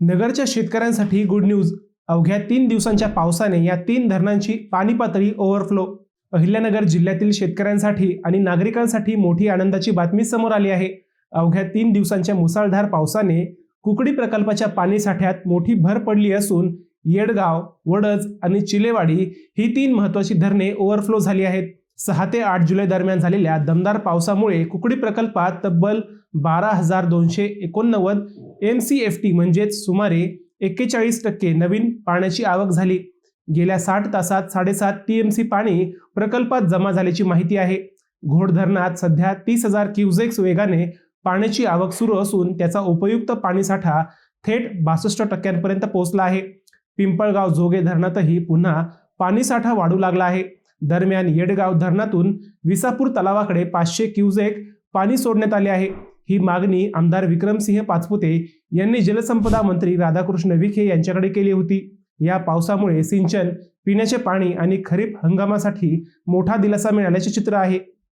नगरच्या शेतकऱ्यांसाठी good news. अवघ्या 3 दिवसांच्या पावसाने या 3 धरणांची पाणी पातळी ओव्हरफ्लो. अहिल्यानगर जिल्ह्यातील शेतकऱ्यांसाठी आणि नागरिकांसाठी मोठी आनंदाची बातमी समोर आली आहे. अवघ्या 3 दिवसांच्या मुसळधार पावसाने कुकडी प्रकल्पाच्या पाणीसाठ्यात मोठी भर पडली असून येडगाव, वडज आणि चिलेवाडी ही 3 महत्त्वाची धरणे ओव्हरफ्लो झाली आहेत. 6 ते 8 जुलै दरम्यान झालेल्या दमदार पावसामुळे कुकडी प्रकल्पात तब्बल 12,289 MCFT म्हणजेच सुमारे 41% नवीन पाण्याची आवक झाली. गेल्या 60 तासात 7.5 TMC पाणी प्रकल्पात जमा झाल्याची माहिती आहे. घोड धरणात सध्या 30,000 क्युसेक्स वेगाने पाण्याची आवक सुरू असून त्याचा उपयुक्त पाणीसाठा थेट 62% पोहोचला आहे. पिंपळगाव जोगे धरणातही पुन्हा पाणीसाठा वाढू लागला आहे. दरम्यान येडगाव धरणातून विसापूर तलावाकडे 500 क्युसेक पाणी सोडण्यात आले आहे. ही मागणी आमदार विक्रमसिंह पाचपुते यांनी जलसंपदा मंत्री राधाकृष्ण विखे यांच्याकडे केली होती. या पावसामुळे सिंचन, पिण्याचे पाणी आणि खरीप हंगामासाठी मोठा दिलासा मिळाल्याचे चित्र आहे.